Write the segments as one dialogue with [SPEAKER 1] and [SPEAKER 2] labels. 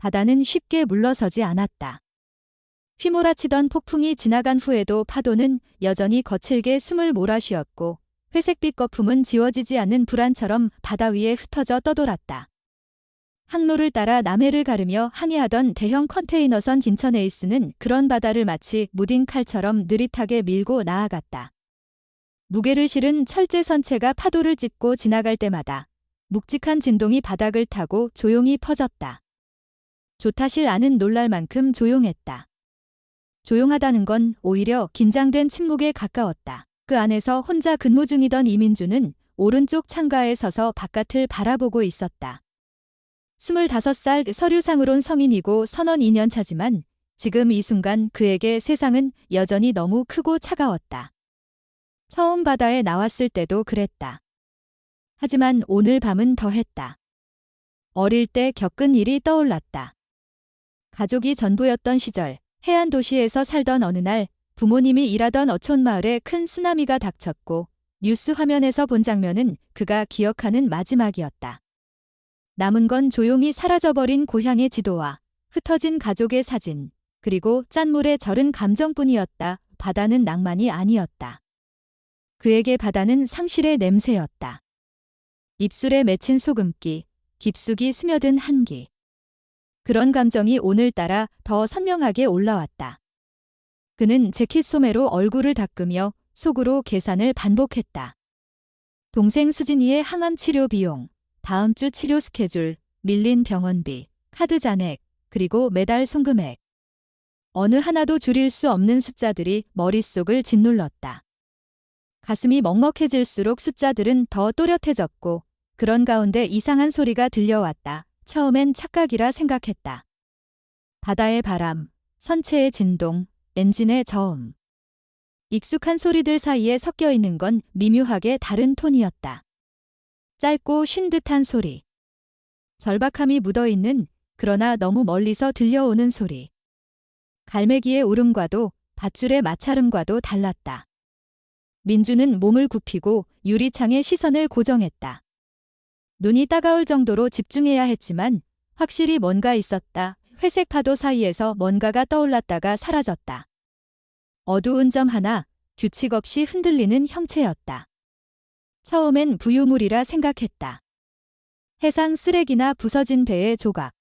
[SPEAKER 1] 바다는 쉽게 물러서지 않았다. 휘몰아치던 폭풍이 지나간 후에도 파도는 여전히 거칠게 숨을 몰아쉬었고 회색빛 거품은 지워지지 않는 불안처럼 바다 위에 흩어져 떠돌았다. 항로를 따라 남해를 가르며 항해하던 대형 컨테이너선 딘천에이스는 그런 바다를 마치 무딘 칼처럼 느릿하게 밀고 나아갔다. 무게를 실은 철제 선체가 파도를 찢고 지나갈 때마다 묵직한 진동이 바닥을 타고 조용히 퍼졌다. 조타실 안은 놀랄 만큼 조용했다. 조용하다는 건 오히려 긴장된 침묵에 가까웠다. 그 안에서 혼자 근무 중이던 이민주는 오른쪽 창가에 서서 바깥을 바라보고 있었다. 25살 서류상으론 성인이고 선원 2년 차지만 지금 이 순간 그에게 세상은 여전히 너무 크고 차가웠다. 처음 바다에 나왔을 때도 그랬다. 하지만 오늘 밤은 더했다. 어릴 때 겪은 일이 떠올랐다. 가족이 전부였던 시절 해안 도시에서 살던 어느 날 부모님이 일하던 어촌 마을에 큰 쓰나미가 닥쳤고 뉴스 화면에서 본 장면은 그가 기억하는 마지막이었다. 남은 건 조용히 사라져버린 고향의 지도와 흩어진 가족의 사진, 그리고 짠물에 절은 감정뿐이었다. 바다는 낭만이 아니었다. 그에게 바다는 상실의 냄새였다. 입술에 맺힌 소금기, 깊숙이 스며든 한기. 그런 감정이 오늘따라 더 선명하게 올라왔다. 그는 재킷 소매로 얼굴을 닦으며 속으로 계산을 반복했다. 동생 수진이의 항암 치료 비용, 다음 주 치료 스케줄, 밀린 병원비, 카드 잔액, 그리고 매달 송금액. 어느 하나도 줄일 수 없는 숫자들이 머릿속을 짓눌렀다. 가슴이 먹먹해질수록 숫자들은 더 또렷해졌고 그런 가운데 이상한 소리가 들려왔다. 처음엔 착각이라 생각했다. 바다의 바람, 선체의 진동, 엔진의 저음. 익숙한 소리들 사이에 섞여 있는 건 미묘하게 다른 톤이었다. 짧고 쉰 듯한 소리. 절박함이 묻어있는 그러나 너무 멀리서 들려오는 소리. 갈매기의 울음과도 밧줄의 마찰음과도 달랐다. 민주는 몸을 굽히고 유리창에 시선을 고정했다. 눈이 따가울 정도로 집중해야 했지만 확실히 뭔가 있었다. 회색 파도 사이에서 뭔가가 떠올랐다가 사라졌다. 어두운 점 하나, 규칙 없이 흔들리는 형체였다. 처음엔 부유물이라 생각했다. 해상 쓰레기나 부서진 배의 조각.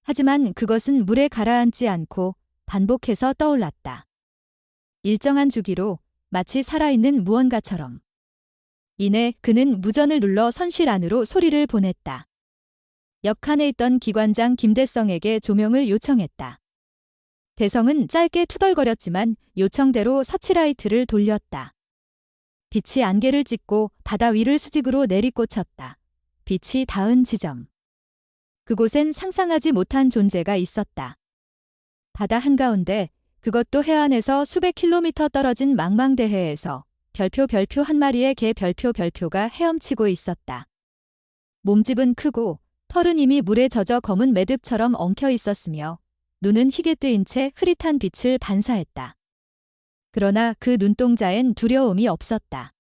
[SPEAKER 1] 하지만 그것은 물에 가라앉지 않고 반복해서 떠올랐다. 일정한 주기로 마치 살아있는 무언가처럼. 이내 그는 무전을 눌러 선실 안으로 소리를 보냈다. 옆 칸에 있던 기관장 김대성에게 조명을 요청했다. 대성은 짧게 투덜거렸지만 요청대로 서치라이트를 돌렸다. 빛이 안개를 찢고 바다 위를 수직으로 내리꽂혔다. 빛이 닿은 지점. 그곳엔 상상하지 못한 존재가 있었다. 바다 한가운데, 그것도 해안에서 수백 킬로미터 떨어진 망망대해에서 별표 한 마리의 개 별표가 헤엄치고 있었다. 몸집은 크고 털은 이미 물에 젖어 검은 매듭처럼 엉켜 있었으며 눈은 희게 뜨인 채 흐릿한 빛을 반사했다. 그러나 그 눈동자엔 두려움이 없었다.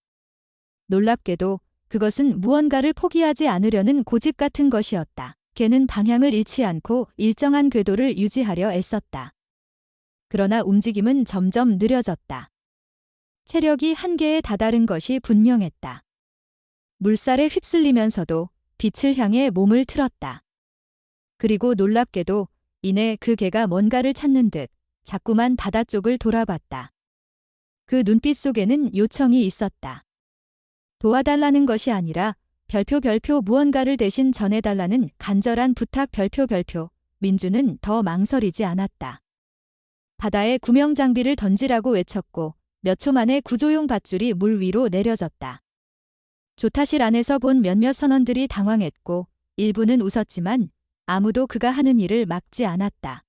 [SPEAKER 1] 놀랍게도 그것은 무언가를 포기하지 않으려는 고집 같은 것이었다. 개는 방향을 잃지 않고 일정한 궤도를 유지하려 애썼다. 그러나 움직임은 점점 느려졌다. 체력이 한계에 다다른 것이 분명했다. 물살에 휩쓸리면서도 빛을 향해 몸을 틀었다. 그리고 놀랍게도 이내 그 개가 뭔가를 찾는 듯 자꾸만 바다 쪽을 돌아봤다. 그 눈빛 속에는 요청이 있었다. 도와달라는 것이 아니라 별표 무언가를 대신 전해달라는 간절한 부탁 별표. 민주는 더 망설이지 않았다. 바다에 구명 장비를 던지라고 외쳤고 몇 초 만에 구조용 밧줄이 물 위로 내려졌다. 조타실 안에서 본 몇몇 선원들이 당황했고 일부는 웃었지만 아무도 그가 하는 일을 막지 않았다.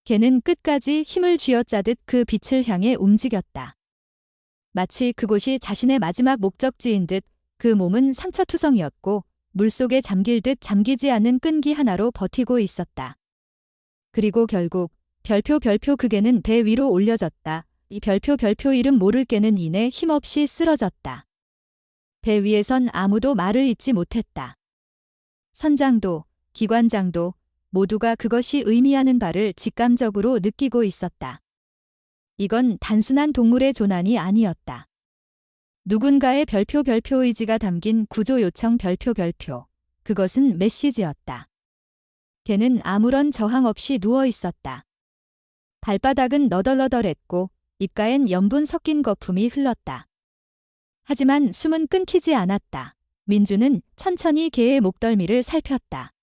[SPEAKER 1] 걔는 끝까지 힘을 쥐어짜듯 그 빛을 향해 움직였다. 마치 그곳이 자신의 마지막 목적지인 듯 그 몸은 상처투성이었고 물속에 잠길 듯 잠기지 않는 끈기 하나로 버티고 있었다. 그리고 결국 별표 그 개는 배 위로 올려졌다. 이 별표 이름 모를 개는 이내 힘없이 쓰러졌다. 배 위에선 아무도 말을 잇지 못했다. 선장도, 기관장도, 모두가 그것이 의미하는 바를 직감적으로 느끼고 있었다. 이건 단순한 동물의 조난이 아니었다. 누군가의 별표 의지가 담긴 구조 요청 별표. 그것은 메시지였다. 걔는 아무런 저항 없이 누워 있었다. 발바닥은 너덜너덜했고 입가엔 염분 섞인 거품이 흘렀다. 하지만 숨은 끊기지 않았다. 민주는 천천히 개의 목덜미를 살폈다.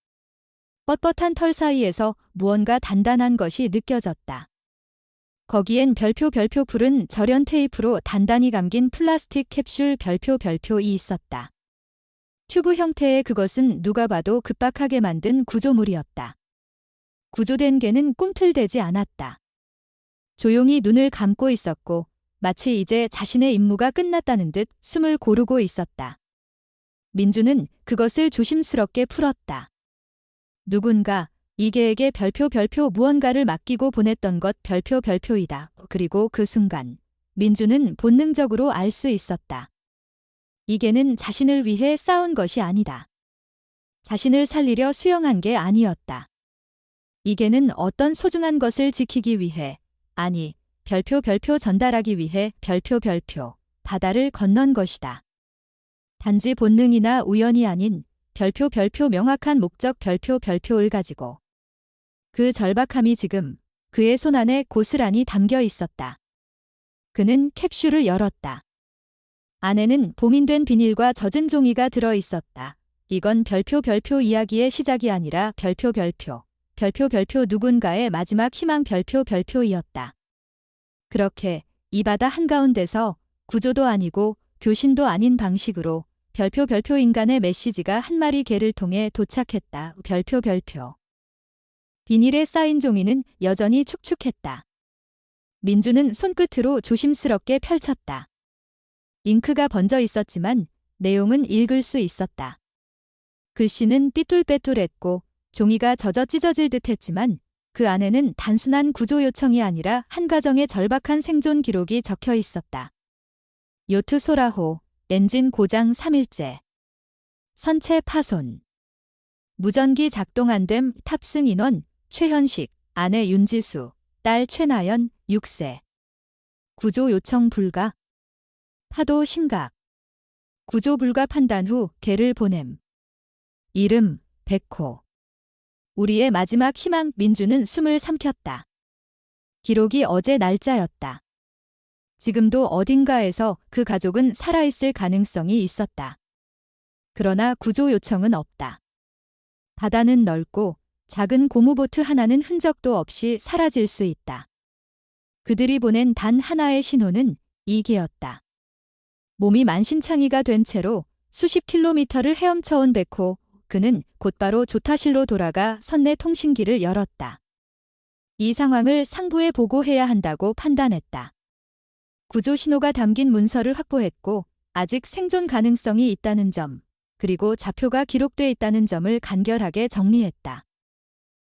[SPEAKER 1] 뻣뻣한 털 사이에서 무언가 단단한 것이 느껴졌다. 거기엔 별표 풀은 절연 테이프로 단단히 감긴 플라스틱 캡슐 별표이 있었다. 튜브 형태의 그것은 누가 봐도 급박하게 만든 구조물이었다. 구조된 개는 꿈틀대지 않았다. 조용히 눈을 감고 있었고 마치 이제 자신의 임무가 끝났다는 듯 숨을 고르고 있었다. 민주는 그것을 조심스럽게 풀었다. 누군가 이 개에게 별표 무언가를 맡기고 보냈던 것 별표이다. 그리고 그 순간 민주는 본능적으로 알 수 있었다. 이 개는 자신을 위해 싸운 것이 아니다. 자신을 살리려 수영한 게 아니었다. 이 개는 어떤 소중한 것을 지키기 위해, 아니, 별표 전달하기 위해 별표 바다를 건넌 것이다. 단지 본능이나 우연이 아닌 별표 명확한 목적 별표를 가지고. 그 절박함이 지금 그의 손 안에 고스란히 담겨 있었다. 그는 캡슐을 열었다. 안에는 봉인된 비닐과 젖은 종이가 들어 있었다. 이건 별표 이야기의 시작이 아니라 별표 누군가의 마지막 희망 별표이었다. 그렇게 이 바다 한가운데서 구조도 아니고 교신도 아닌 방식으로 별표 인간의 메시지가 한 마리 개를 통해 도착했다. 별표. 비닐에 쌓인 종이는 여전히 축축했다. 민주는 손끝으로 조심스럽게 펼쳤다. 잉크가 번져 있었지만 내용은 읽을 수 있었다. 글씨는 삐뚤빼뚤했고 종이가 젖어 찢어질 듯했지만 그 안에는 단순한 구조 요청이 아니라 한 가정의 절박한 생존 기록이 적혀 있었다. 요트 소라호, 엔진 고장 3일째. 선체 파손. 무전기 작동 안 됨 탑승 인원 최현식, 아내 윤지수, 딸 최나연 6세. 구조 요청 불가. 파도 심각. 구조 불가 판단 후 개를 보냄. 이름 백호. 우리의 마지막 희망. 민주는 숨을 삼켰다. 기록이 어제 날짜였다. 지금도 어딘가에서 그 가족은 살아있을 가능성이 있었다. 그러나 구조 요청은 없다. 바다는 넓고 작은 고무보트 하나는 흔적도 없이 사라질 수 있다. 그들이 보낸 단 하나의 신호는 이 개였다. 몸이 만신창이가 된 채로 수십 킬로미터를 헤엄쳐온 백호, 그는 곧바로 조타실로 돌아가 선내 통신기를 열었다. 이 상황을 상부에 보고해야 한다고 판단했다. 구조 신호가 담긴 문서를 확보했고 아직 생존 가능성이 있다는 점, 그리고 좌표가 기록돼 있다는 점을 간결하게 정리했다.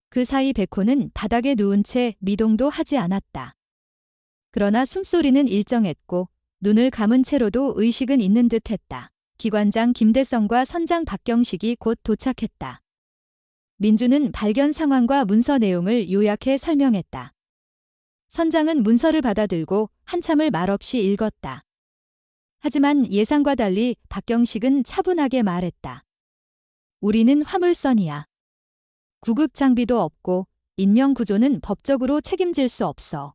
[SPEAKER 1] 그 사이 백호는 바닥에 누운 채 미동도 하지 않았다. 그러나 숨소리는 일정했고 눈을 감은 채로도 의식은 있는 듯했다. 기관장 김대성과 선장 박경식이 곧 도착했다. 민주는 발견 상황과 문서 내용을 요약해 설명했다. 선장은 문서를 받아들고 한참을 말없이 읽었다. 하지만 예상과 달리 박경식은 차분하게 말했다. 우리는 화물선이야. 구급 장비도 없고 인명 구조는 법적으로 책임질 수 없어.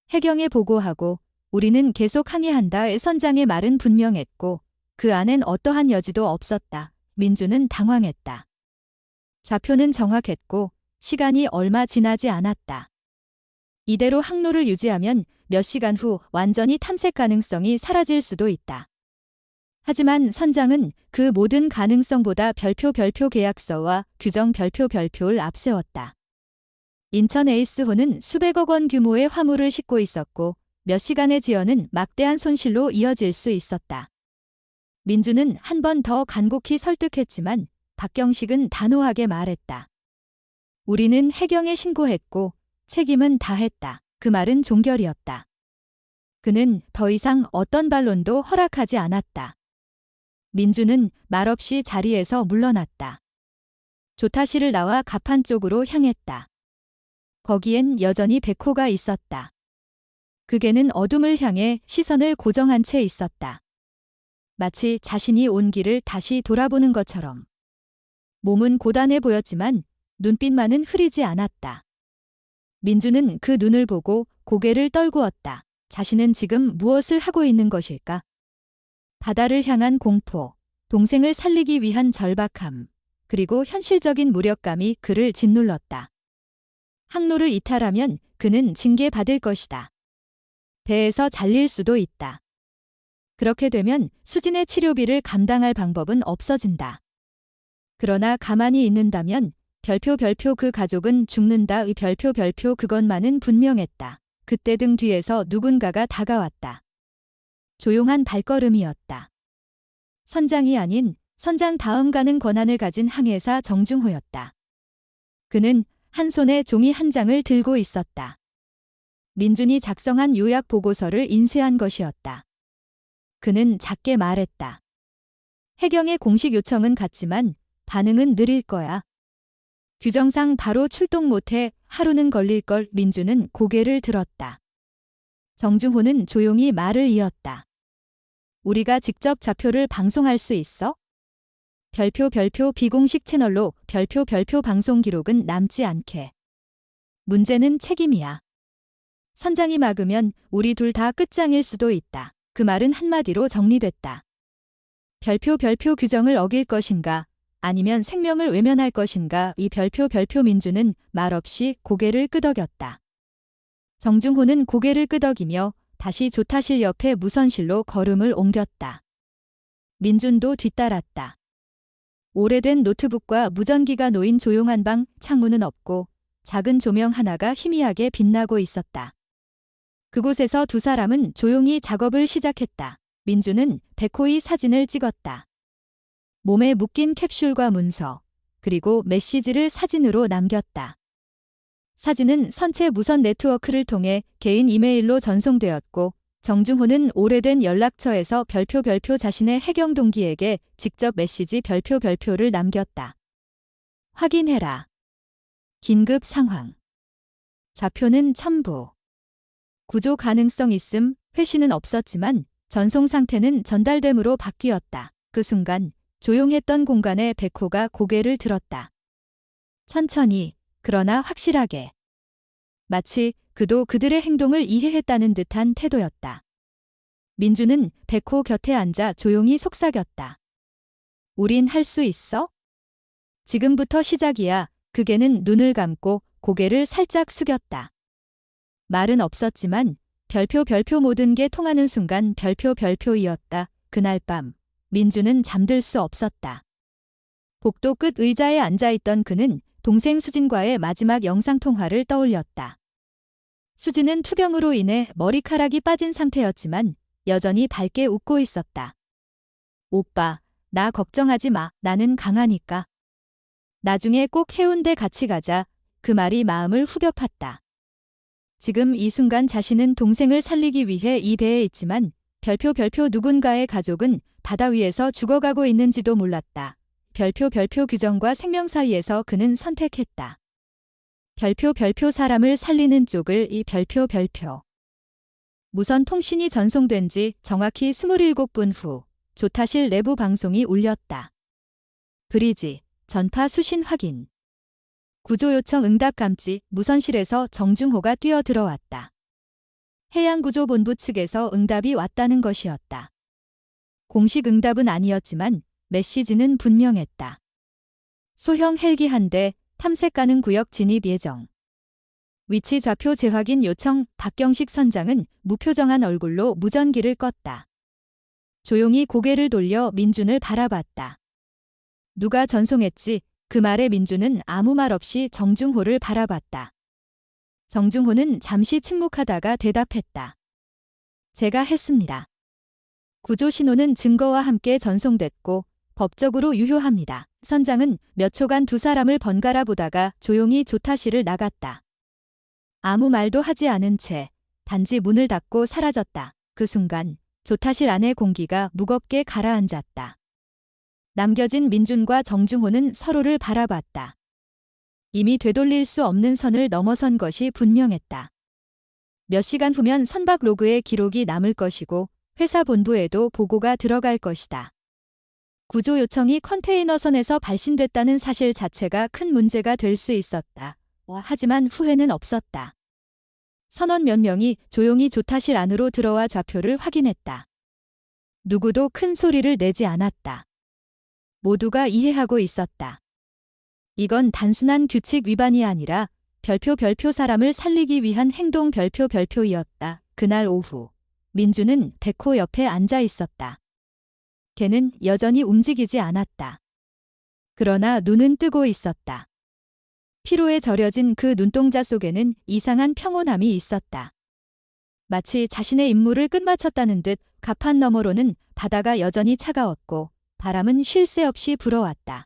[SPEAKER 1] 해경에 보고하고 우리는 계속 항해한다의 선장의 말은 분명했고 그 안엔 어떠한 여지도 없었다. 민주는 당황했다. 좌표는 정확했고 시간이 얼마 지나지 않았다. 이대로 항로를 유지하면 몇 시간 후 완전히 탐색 가능성이 사라질 수도 있다. 하지만 선장은 그 모든 가능성보다 별표 계약서와 규정 별표를 앞세웠다. 인천 에이스호는 수백억 원 규모의 화물을 싣고 있었고 몇 시간의 지연은 막대한 손실로 이어질 수 있었다. 민주는 한 번 더 간곡히 설득했지만 박경식은 단호하게 말했다. 우리는 해경에 신고했고 책임은 다했다. 그 말은 종결이었다. 그는 더 이상 어떤 반론도 허락하지 않았다. 민주는 말없이 자리에서 물러났다. 조타실을 나와 갑판 쪽으로 향했다. 거기엔 여전히 백호가 있었다. 그 개는 어둠을 향해 시선을 고정한 채 있었다. 마치 자신이 온 길을 다시 돌아보는 것처럼. 몸은 고단해 보였지만 눈빛만은 흐리지 않았다. 민주는 그 눈을 보고 고개를 떨구었다. 자신은 지금 무엇을 하고 있는 것일까? 바다를 향한 공포, 동생을 살리기 위한 절박함, 그리고 현실적인 무력감이 그를 짓눌렀다. 항로를 이탈하면 그는 징계받을 것이다. 배에서 잘릴 수도 있다. 그렇게 되면 수진의 치료비를 감당할 방법은 없어진다. 그러나 가만히 있는다면 별표 그 가족은 죽는다의 별표 그것만은 분명했다. 그때 등 뒤에서 누군가가 다가왔다. 조용한 발걸음이었다. 선장이 아닌 선장 다음 가는 권한을 가진 항해사 정중호였다. 그는 한 손에 종이 한 장을 들고 있었다. 민준이 작성한 요약 보고서를 인쇄한 것이었다. 그는 작게 말했다. 해경의 공식 요청은 갔지만 반응은 느릴 거야. 규정상 바로 출동 못해 하루는 걸릴걸. 민주는 고개를 들었다. 정중호는 조용히 말을 이었다. 우리가 직접 좌표를 방송할 수 있어? 별표 비공식 채널로 별표 방송 기록은 남지 않게. 문제는 책임이야. 선장이 막으면 우리 둘 다 끝장일 수도 있다. 그 말은 한마디로 정리됐다. 별표 규정을 어길 것인가 아니면 생명을 외면할 것인가. 이 별표 민주는 말없이 고개를 끄덕였다. 정중호는 고개를 끄덕이며 다시 조타실 옆에 무선실로 걸음을 옮겼다. 민준도 뒤따랐다. 오래된 노트북과 무전기가 놓인 조용한 방, 창문은 없고 작은 조명 하나가 희미하게 빛나고 있었다. 그곳에서 두 사람은 조용히 작업을 시작했다. 민주는 백호의 사진을 찍었다. 몸에 묶인 캡슐과 문서, 그리고 메시지를 사진으로 남겼다. 사진은 선체 무선 네트워크를 통해 개인 이메일로 전송되었고 정중호는 오래된 연락처에서 별표 자신의 해경 동기에게 직접 메시지 별표를 남겼다. 확인해라. 긴급 상황. 좌표는 첨부. 구조 가능성 있음. 회신은 없었지만 전송 상태는 전달됨으로 바뀌었다. 그 순간 조용했던 공간에 백호가 고개를 들었다. 천천히, 그러나 확실하게. 마치 그도 그들의 행동을 이해했다는 듯한 태도였다. 민주는 백호 곁에 앉아 조용히 속삭였다. 우린 할 수 있어? 지금부터 시작이야. 그 개는 눈을 감고 고개를 살짝 숙였다. 말은 없었지만 별표 모든 게 통하는 순간 별표이었다. 그날 밤 민주는 잠들 수 없었다. 복도 끝 의자에 앉아있던 그는 동생 수진과의 마지막 영상통화를 떠올렸다. 수진은 투병으로 인해 머리카락이 빠진 상태였지만 여전히 밝게 웃고 있었다. 오빠, 나 걱정하지 마. 나는 강하니까. 나중에 꼭 해운대 같이 가자. 그 말이 마음을 후벼 팠다. 지금 이 순간 자신은 동생을 살리기 위해 이 배에 있지만 별표 누군가의 가족은 바다 위에서 죽어가고 있는지도 몰랐다. 별표 규정과 생명 사이에서 그는 선택했다. 별표 사람을 살리는 쪽을. 이 별표. 무선 통신이 전송된 지 정확히 27분 후 조타실 내부 방송이 울렸다. 브리지, 전파 수신 확인. 구조 요청 응답 감지. 무선실에서 정중호가 뛰어들어왔다. 해양구조본부 측에서 응답이 왔다는 것이었다. 공식 응답은 아니었지만 메시지는 분명했다. 소형 헬기 한 대, 탐색 가능 구역 진입 예정. 위치 좌표 재확인 요청. 박경식 선장은 무표정한 얼굴로 무전기를 껐다. 조용히 고개를 돌려 민준을 바라봤다. 누가 전송했지? 그 말에 민준은 아무 말 없이 정중호를 바라봤다. 정중호는 잠시 침묵하다가 대답했다. 제가 했습니다. 구조 신호는 증거와 함께 전송됐고 법적으로 유효합니다. 선장은 몇 초간 두 사람을 번갈아 보다가 조용히 조타실을 나갔다. 아무 말도 하지 않은 채 단지 문을 닫고 사라졌다. 그 순간 조타실 안의 공기가 무겁게 가라앉았다. 남겨진 민준과 정중호는 서로를 바라봤다. 이미 되돌릴 수 없는 선을 넘어선 것이 분명했다. 몇 시간 후면 선박 로그에 기록이 남을 것이고 회사 본부에도 보고가 들어갈 것이다. 구조 요청이 컨테이너선에서 발신됐다는 사실 자체가 큰 문제가 될 수 있었다. 하지만 후회는 없었다. 선원 몇 명이 조용히 조타실 안으로 들어와 좌표를 확인했다. 누구도 큰 소리를 내지 않았다. 모두가 이해하고 있었다. 이건 단순한 규칙 위반이 아니라 별표 사람을 살리기 위한 행동 별표이었다. 그날 오후 민주는 백호 옆에 앉아 있었다. 걔는 여전히 움직이지 않았다. 그러나 눈은 뜨고 있었다. 피로에 절여진 그 눈동자 속에는 이상한 평온함이 있었다. 마치 자신의 임무를 끝마쳤다는 듯 갑판 너머로는 바다가 여전히 차가웠고 바람은 쉴 새 없이 불어왔다.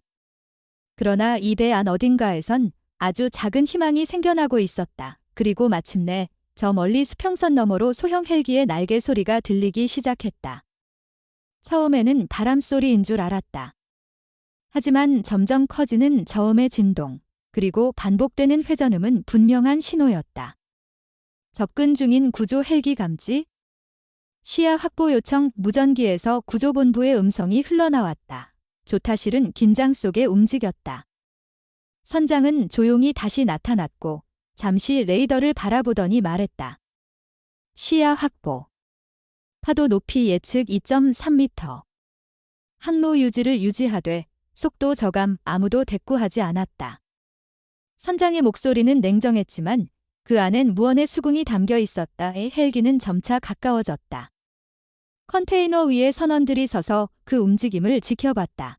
[SPEAKER 1] 그러나 이 배 안 어딘가에선 아주 작은 희망이 생겨나고 있었다. 그리고 마침내 저 멀리 수평선 너머로 소형 헬기의 날개 소리가 들리기 시작했다. 처음에는 바람소리인 줄 알았다. 하지만 점점 커지는 저음의 진동, 그리고 반복되는 회전음은 분명한 신호였다. 접근 중인 구조 헬기 감지? 시야 확보 요청. 무전기에서 구조본부의 음성이 흘러나왔다. 조타실은 긴장 속에 움직였다. 선장은 조용히 다시 나타났고 잠시 레이더를 바라보더니 말했다. 시야 확보. 파도 높이 예측 2.3m. 항로 유지를 유지하되 속도 저감. 아무도 대꾸하지 않았다. 선장의 목소리는 냉정했지만 그 안엔 무언의 수긍이 담겨 있었다. 헬기는 점차 가까워졌다. 컨테이너 위에 선원들이 서서 그 움직임을 지켜봤다.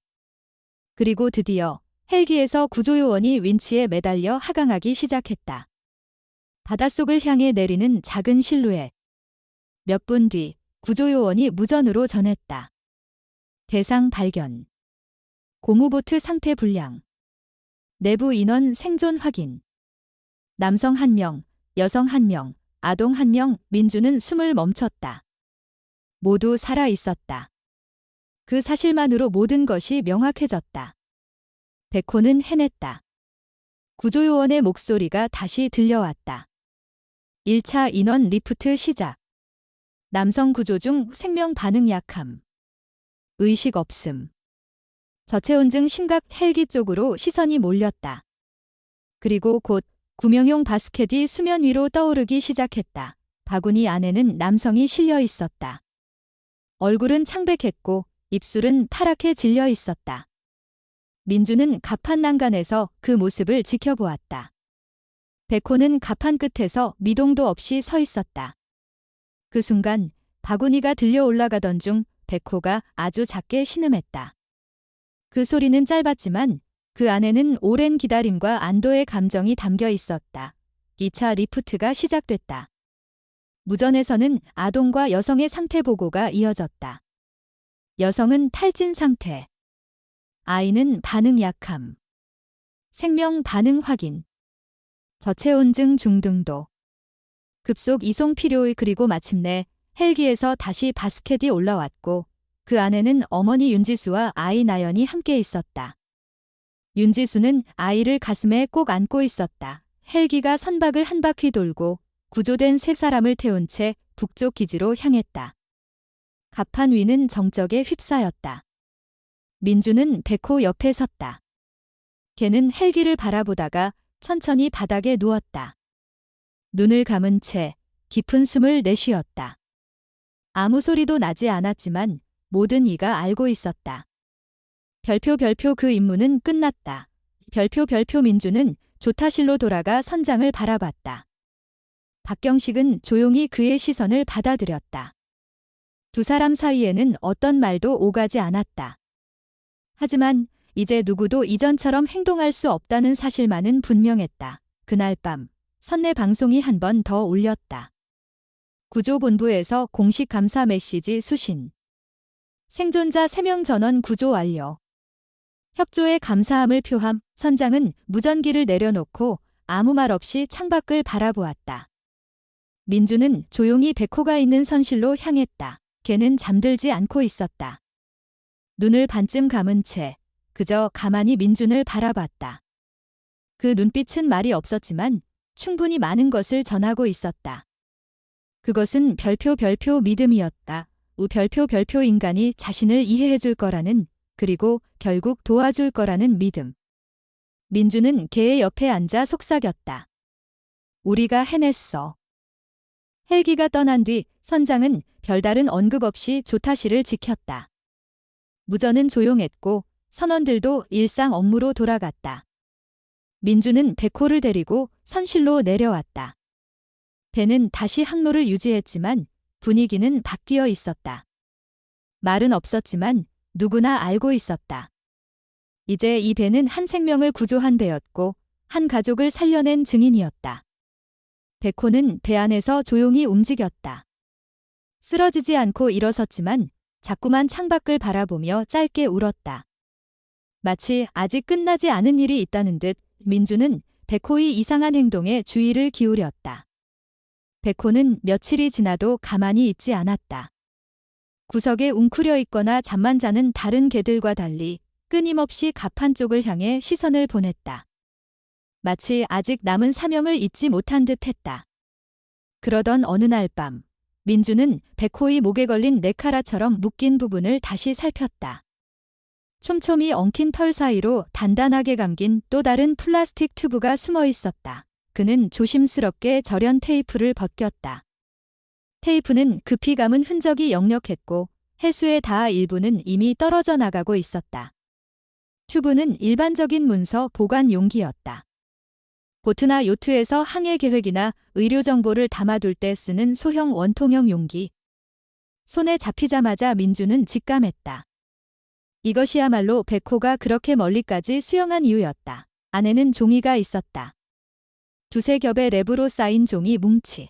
[SPEAKER 1] 그리고 드디어 헬기에서 구조요원이 윈치에 매달려 하강하기 시작했다. 바닷속을 향해 내리는 작은 실루엣. 몇 분 뒤 구조요원이 무전으로 전했다. 대상 발견. 고무보트 상태 불량. 내부 인원 생존 확인. 남성 1명, 여성 1명, 아동 1명. 민주는 숨을 멈췄다. 모두 살아 있었다. 그 사실만으로 모든 것이 명확해졌다. 백호는 해냈다. 구조요원의 목소리가 다시 들려왔다. 1차 인원 리프트 시작. 남성 구조 중 생명 반응 약함. 의식 없음. 저체온증 심각. 헬기 쪽으로 시선이 몰렸다. 그리고 곧 구명용 바스켓이 수면 위로 떠오르기 시작했다. 바구니 안에는 남성이 실려 있었다. 얼굴은 창백했고 입술은 파랗게 질려 있었다. 민주는 갑판 난간에서 그 모습을 지켜보았다. 백호는 갑판 끝에서 미동도 없이 서 있었다. 그 순간 바구니가 들려 올라가던 중 백호가 아주 작게 신음했다. 그 소리는 짧았지만 그 안에는 오랜 기다림과 안도의 감정이 담겨 있었다. 2차 리프트가 시작됐다. 무전에서는 아동과 여성의 상태 보고가 이어졌다. 여성은 탈진 상태. 아이는 반응 약함. 생명 반응 확인. 저체온증 중등도. 급속 이송 필요. 그리고 마침내 헬기에서 다시 바스켓이 올라왔고 그 안에는 어머니 윤지수와 아이 나연이 함께 있었다. 윤지수는 아이를 가슴에 꼭 안고 있었다. 헬기가 선박을 한 바퀴 돌고 구조된 세 사람을 태운 채 북쪽 기지로 향했다. 갑판 위는 정적에 휩싸였다. 민주는 백호 옆에 섰다. 걔는 헬기를 바라보다가 천천히 바닥에 누웠다. 눈을 감은 채 깊은 숨을 내쉬었다. 아무 소리도 나지 않았지만 모든 이가 알고 있었다. 별표 그 임무는 끝났다. 별표 민주는 조타실로 돌아가 선장을 바라봤다. 박경식은 조용히 그의 시선을 받아들였다. 두 사람 사이에는 어떤 말도 오가지 않았다. 하지만 이제 누구도 이전처럼 행동할 수 없다는 사실만은 분명했다. 그날 밤 선내 방송이 한 번 더 울렸다. 구조본부에서 공식 감사 메시지 수신. 생존자 3명 전원 구조 완료. 협조에 감사함을 표함. 선장은 무전기를 내려놓고 아무 말 없이 창밖을 바라보았다. 민주는 조용히 백호가 있는 선실로 향했다. 걔는 잠들지 않고 있었다. 눈을 반쯤 감은 채 그저 가만히 민준을 바라봤다. 그 눈빛은 말이 없었지만 충분히 많은 것을 전하고 있었다. 그것은 별표 믿음이었다. 별표 인간이 자신을 이해해 줄 거라는, 그리고 결국 도와줄 거라는 믿음. 민주는 걔의 옆에 앉아 속삭였다. 우리가 해냈어. 헬기가 떠난 뒤 선장은 별다른 언급 없이 조타실을 지켰다. 무전은 조용했고 선원들도 일상 업무로 돌아갔다. 민주는 백호를 데리고 선실로 내려왔다. 배는 다시 항로를 유지했지만 분위기는 바뀌어 있었다. 말은 없었지만 누구나 알고 있었다. 이제 이 배는 한 생명을 구조한 배였고 한 가족을 살려낸 증인이었다. 백호는 배 안에서 조용히 움직였다. 쓰러지지 않고 일어섰지만 자꾸만 창밖을 바라보며 짧게 울었다. 마치 아직 끝나지 않은 일이 있다는 듯 민주는 백호의 이상한 행동에 주의를 기울였다. 백호는 며칠이 지나도 가만히 있지 않았다. 구석에 웅크려 있거나 잠만 자는 다른 개들과 달리 끊임없이 갑판 쪽을 향해 시선을 보냈다. 마치 아직 남은 사명을 잊지 못한 듯 했다. 그러던 어느 날 밤, 민주는 백호의 목에 걸린 네카라처럼 묶인 부분을 다시 살폈다. 촘촘히 엉킨 털 사이로 단단하게 감긴 또 다른 플라스틱 튜브가 숨어 있었다. 그는 조심스럽게 절연 테이프를 벗겼다. 테이프는 급히 감은 흔적이 역력했고 해수에 닿아 일부는 이미 떨어져 나가고 있었다. 튜브는 일반적인 문서 보관 용기였다. 보트나 요트에서 항해 계획이나 의료 정보를 담아둘 때 쓰는 소형 원통형 용기. 손에 잡히자마자 민주는 직감했다. 이것이야말로 백호가 그렇게 멀리까지 수영한 이유였다. 안에는 종이가 있었다. 두세 겹의 랩으로 쌓인 종이 뭉치.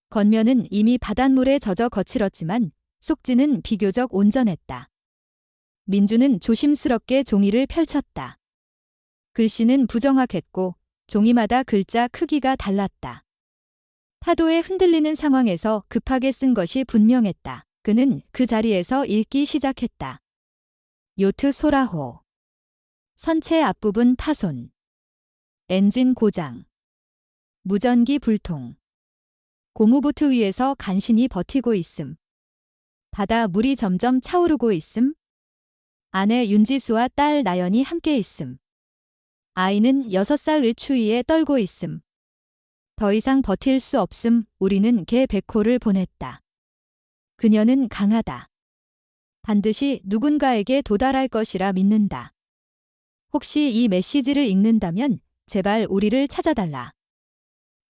[SPEAKER 1] 겉면은 이미 바닷물에 젖어 거칠었지만 속지는 비교적 온전했다. 민주는 조심스럽게 종이를 펼쳤다. 글씨는 부정확했고 종이마다 글자 크기가 달랐다. 파도에 흔들리는 상황에서 급하게 쓴 것이 분명했다. 그는 그 자리에서 읽기 시작했다. 요트 소라호. 선체 앞부분 파손. 엔진 고장. 무전기 불통. 고무보트 위에서 간신히 버티고 있음. 바다 물이 점점 차오르고 있음. 아내 윤지수와 딸 나연이 함께 있음. 아이는 6살 의추위에 떨고 있음. 더 이상 버틸 수 없음. 우리는 개 백호를 보냈다. 그녀는 강하다. 반드시 누군가에게 도달할 것이라 믿는다. 혹시 이 메시지를 읽는다면 제발 우리를 찾아달라.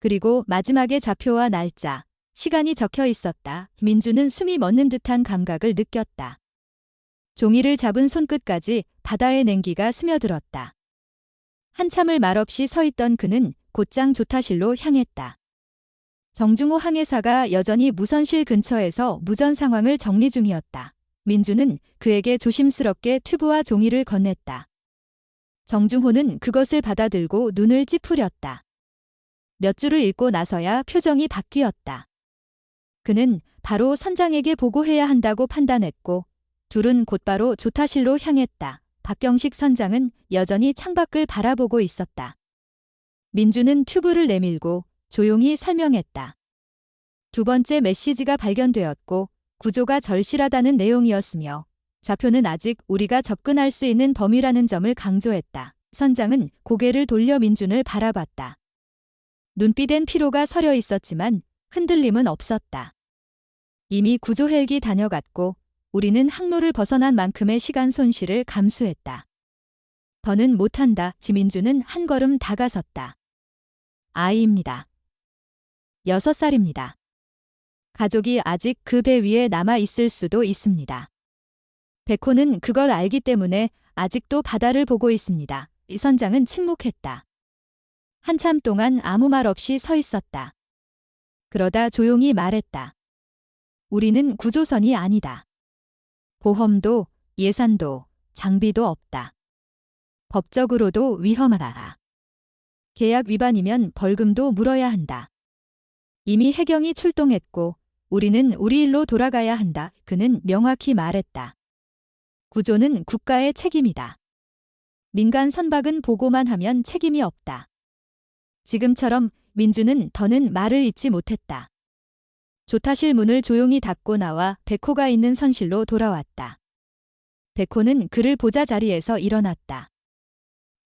[SPEAKER 1] 그리고 마지막에 좌표와 날짜, 시간이 적혀 있었다. 민주는 숨이 멎는 듯한 감각을 느꼈다. 종이를 잡은 손끝까지 바다의 냉기가 스며들었다. 한참을 말없이 서 있던 그는 곧장 조타실로 향했다. 정중호 항해사가 여전히 무선실 근처에서 무전 상황을 정리 중이었다. 민주는 그에게 조심스럽게 튜브와 종이를 건넸다. 정중호는 그것을 받아들고 눈을 찌푸렸다. 몇 줄을 읽고 나서야 표정이 바뀌었다. 그는 바로 선장에게 보고해야 한다고 판단했고 둘은 곧바로 조타실로 향했다. 박경식 선장은 여전히 창밖을 바라보고 있었다. 민주는 튜브를 내밀고 조용히 설명했다. 두 번째 메시지가 발견되었고 구조가 절실하다는 내용이었으며 좌표는 아직 우리가 접근할 수 있는 범위라는 점을 강조했다. 선장은 고개를 돌려 민준을 바라봤다. 눈빛엔 피로가 서려 있었지만 흔들림은 없었다. 이미 구조 헬기 다녀갔고 우리는 항로를 벗어난 만큼의 시간 손실을 감수했다. 더는 못한다. 지민주는 한 걸음 다가섰다. 아이입니다. 6살입니다. 가족이 아직 그 배 위에 남아 있을 수도 있습니다. 백호는 그걸 알기 때문에 아직도 바다를 보고 있습니다. 이 선장은 침묵했다. 한참 동안 아무 말 없이 서 있었다. 그러다 조용히 말했다. 우리는 구조선이 아니다. 보험도, 예산도, 장비도 없다. 법적으로도 위험하다. 계약 위반이면 벌금도 물어야 한다. 이미 해경이 출동했고 우리는 우리 일로 돌아가야 한다. 그는 명확히 말했다. 구조는 국가의 책임이다. 민간 선박은 보고만 하면 책임이 없다. 지금처럼 민주는 더는 말을 잇지 못했다. 조타실 문을 조용히 닫고 나와 백호가 있는 선실로 돌아왔다. 백호는 그를 보자 자리에서 일어났다.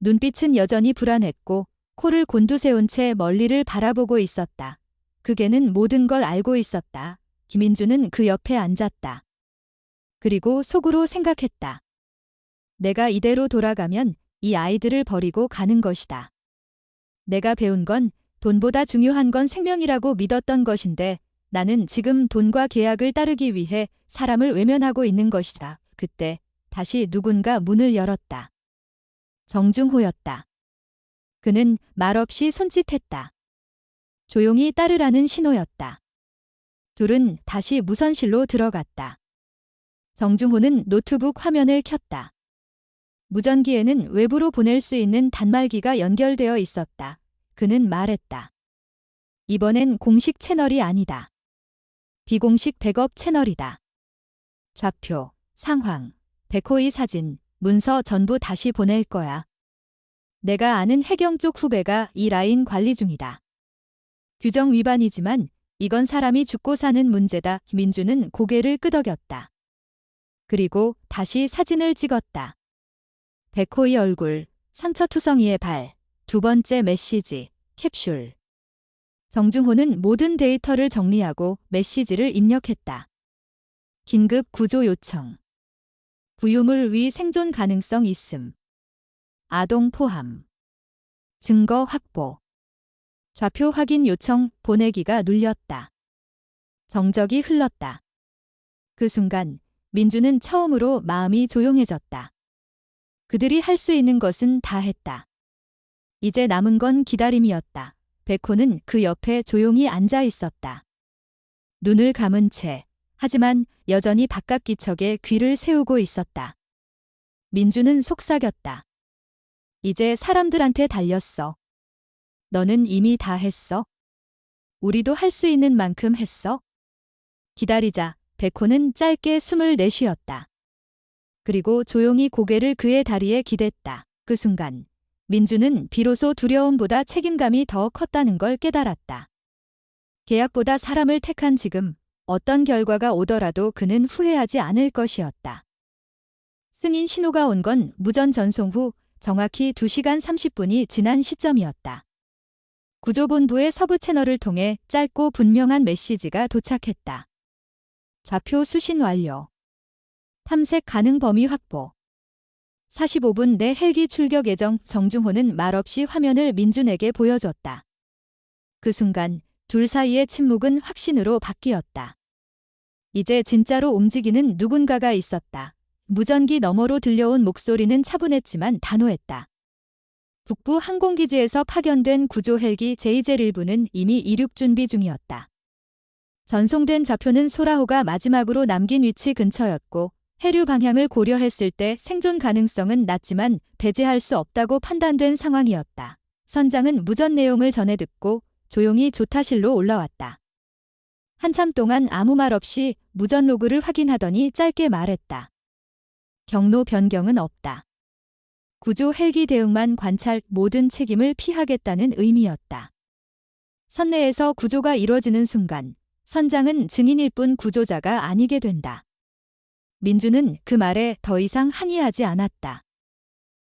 [SPEAKER 1] 눈빛은 여전히 불안했고 코를 곤두세운 채 멀리를 바라보고 있었다. 그게는 모든 걸 알고 있었다. 김인주는 그 옆에 앉았다. 그리고 속으로 생각했다. 내가 이대로 돌아가면 이 아이들을 버리고 가는 것이다. 내가 배운 건 돈보다 중요한 건 생명이라고 믿었던 것인데 나는 지금 돈과 계약을 따르기 위해 사람을 외면하고 있는 것이다. 그때 다시 누군가 문을 열었다. 정중호였다. 그는 말없이 손짓했다. 조용히 따르라는 신호였다. 둘은 다시 무선실로 들어갔다. 정중호는 노트북 화면을 켰다. 무전기에는 외부로 보낼 수 있는 단말기가 연결되어 있었다. 그는 말했다. 이번엔 공식 채널이 아니다. 비공식 백업 채널이다. 좌표, 상황, 백호의 사진, 문서 전부 다시 보낼 거야. 내가 아는 해경 쪽 후배가 이 라인 관리 중이다. 규정 위반이지만 이건 사람이 죽고 사는 문제다. 민주는 고개를 끄덕였다. 그리고 다시 사진을 찍었다. 백호의 얼굴, 상처투성이의 발, 두 번째 메시지, 캡슐. 정중호는 모든 데이터를 정리하고 메시지를 입력했다. 긴급 구조 요청. 부유물 위 생존 가능성 있음. 아동 포함. 증거 확보. 좌표 확인 요청 보내기가 눌렸다. 정적이 흘렀다. 그 순간 민주는 처음으로 마음이 조용해졌다. 그들이 할 수 있는 것은 다 했다. 이제 남은 건 기다림이었다. 백호는 그 옆에 조용히 앉아 있었다. 눈을 감은 채, 하지만 여전히 바깥 기척에 귀를 세우고 있었다. 민주는 속삭였다. 이제 사람들한테 달렸어. 너는 이미 다 했어? 우리도 할 수 있는 만큼 했어? 기다리자. 백호는 짧게 숨을 내쉬었다. 그리고 조용히 고개를 그의 다리에 기댔다. 그 순간 민주는 비로소 두려움보다 책임감이 더 컸다는 걸 깨달았다. 계약보다 사람을 택한 지금 어떤 결과가 오더라도 그는 후회하지 않을 것이었다. 승인 신호가 온 건 무전 전송 후 정확히 2시간 30분이 지난 시점이었다. 구조본부의 서부 채널을 통해 짧고 분명한 메시지가 도착했다. 좌표 수신 완료. 탐색 가능 범위 확보. 45분 내 헬기 출격 예정. 정중호는 말없이 화면을 민준에게 보여줬다. 그 순간 둘 사이의 침묵은 확신으로 바뀌었다. 이제 진짜로 움직이는 누군가가 있었다. 무전기 너머로 들려온 목소리는 차분했지만 단호했다. 북부 항공기지에서 파견된 구조 헬기 JJ-1부는 이미 이륙 준비 중이었다. 전송된 좌표는 소라호가 마지막으로 남긴 위치 근처였고 해류 방향을 고려했을 때 생존 가능성은 낮지만 배제할 수 없다고 판단된 상황이었다. 선장은 무전 내용을 전해 듣고 조용히 조타실로 올라왔다. 한참 동안 아무 말 없이 무전 로그를 확인하더니 짧게 말했다. 경로 변경은 없다. 구조 헬기 대응만 관찰, 모든 책임을 피하겠다는 의미였다. 선내에서 구조가 이루어지는 순간 선장은 증인일 뿐 구조자가 아니게 된다. 민주는 그 말에 더 이상 항의하지 않았다.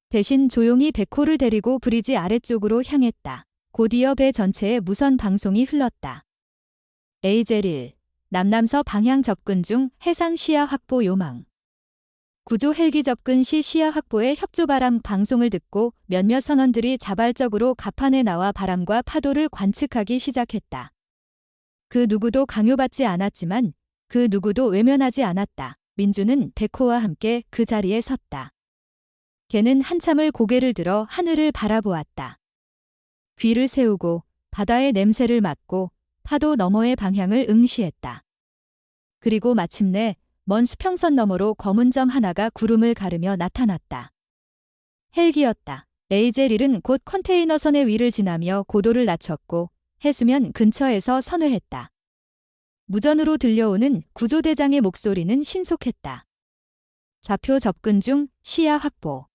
[SPEAKER 1] 대신 조용히 백호를 데리고 브리지 아래쪽으로 향했다. 곧이어 배 전체에 무선 방송이 흘렀다. AJ-1, 남남서 방향 접근 중 해상 시야 확보 요망. 구조 헬기 접근 시 시야 확보에 협조 바람. 방송을 듣고 몇몇 선원들이 자발적으로 갑판에 나와 바람과 파도를 관측하기 시작했다. 그 누구도 강요받지 않았지만 그 누구도 외면하지 않았다. 민주는 백호와 함께 그 자리에 섰다. 걔는 한참을 고개를 들어 하늘을 바라보았다. 귀를 세우고 바다의 냄새를 맡고 파도 너머의 방향을 응시했다. 그리고 마침내 먼 수평선 너머로 검은 점 하나가 구름을 가르며 나타났다. 헬기였다. AJ-1은 곧 컨테이너선의 위를 지나며 고도를 낮췄고 해수면 근처에서 선회했다. 무전으로 들려오는 구조대장의 목소리는 신속했다. 좌표 접근 중, 시야 확보.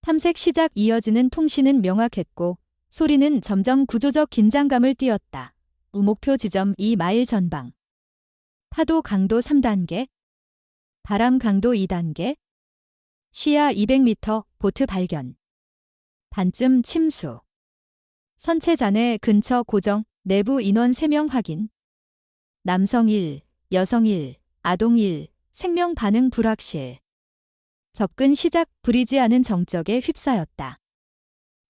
[SPEAKER 1] 탐색 시작. 이어지는 통신은 명확했고 소리는 점점 구조적 긴장감을 띄었다. 목표 지점 2마일 전방. 파도 강도 3단계. 바람 강도 2단계. 시야 200m, 보트 발견. 반쯤 침수. 선체 잔해 근처 고정, 내부 인원 3명 확인. 남성 1, 여성 1, 아동 1, 생명 반응 불확실. 접근 시작. 부리지 않은 정적에 휩싸였다.